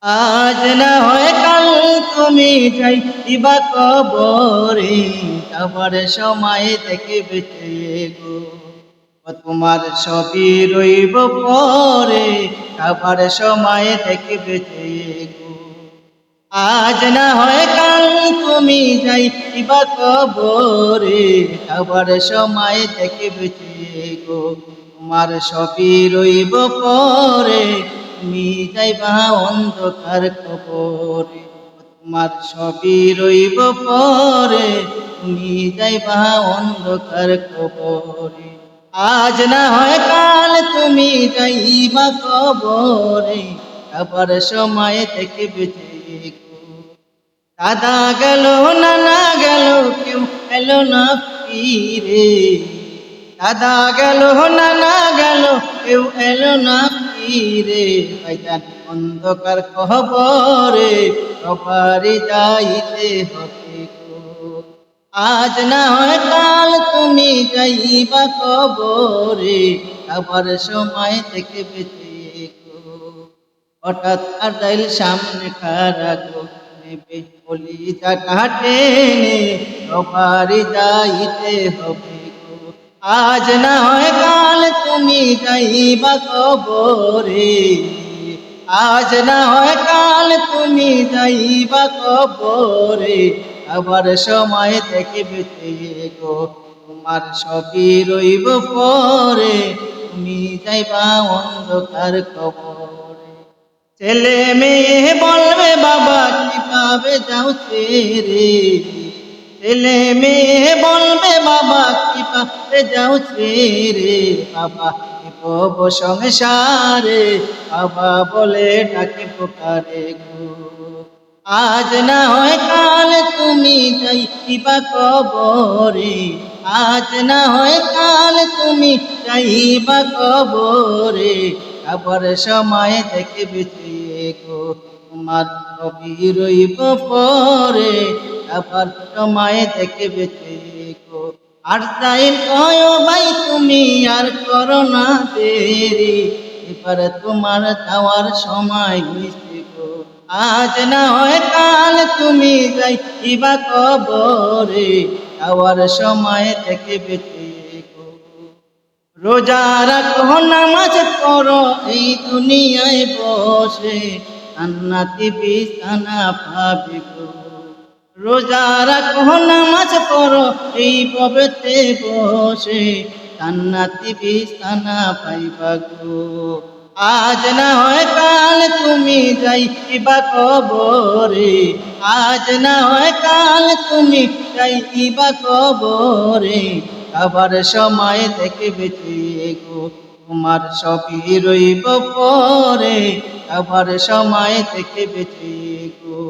আজ না হয় কাল তুমি যাইবা কবরে, যাবার সময় থেকে বেঁচে গো। তোমার সবই রইব পরে, যাবার সময় থেকে বেঁচে গো। আজ না হয় কাল তুমি যাইবা কবরে, যাবার সময় থেকে বেঁচে গো। তোমার সবই রইব পরে, তুমি যাইবা অন্ধকার কবরে। তোমার সবই রইব পরে, তুমি যাইবা অন্ধকার কবরে। আজ না হয় কাল তুমি যাইবা কবরে, আবার সময় থেকে বেঁচে গো। দাদা গেল নানা গেল, কেউ এলো না ফিরে। দাদা গেল নানা গেল, কেউ এলো না ফিরে। ভাইজান অন্ধকার কবরে, সবারই যাইতে হবে গো। আজ না হয় কাল তুমি যাইবা কবরে, আবার সময় থেকে বেঁচে গো। হঠাৎ আদাইল সামনে খাড়া গো, নেবে কলিজা টেনে, সবারই যাইতে হবে গো। আজ না হয় কাল তুমি যাইবা কবরে, আজ না হয় কাল তুমি যাইবা কবরে, আবার সময় থেকে বেঁচে গো। তোমার সবই রইব পরে, তুমি যাইবা অন্ধকার কবরে। ছেলে মেয়ে বলবে বাবা কিভাবে যাও ছেড়ে, ছেলে মেয়ে বলবে বাবা কিভাবে যাও ছেড়ে। বাবা বিপব সংসারে, বাবা বলে ডাকে পোকারে গো। আজ না হয় কাল তুমি যাইবা কবরে, আজ না হয় কাল তুমি যাইবা কবরে, আবার সময় থেকে বেঁচে গো। তোমার সবই রইব পরে, আবার সময় থেকে বেঁচে গো। আর তাই কয় ভাই তুমি আর করো না দেরি, এবার তোমার যাওয়ার সময় হয়েছে গো। আজ না হয় কাল তুমি যাইবা কবরে, যাওয়ার সময় থেকে বেঁচে গো। রোজা রাখো নামাজ পড়ো এই দুনিয়ায় বসে, জান্নাতি বিছানা পাবে গো। রোজা রাখো নামাজ পড়ো এই ভবেতে বসে, জান্নাতি বিছানা পাইবা গো। আজ না হয় কাল তুমি যাইবা কবরে, আজ না হয় কাল তুমি যাইবা কবরে, আবার সময় থেকে বেঁচে গো। তোমার সবই রইব পরে, আবার সময় থেকে বেঁচে গো।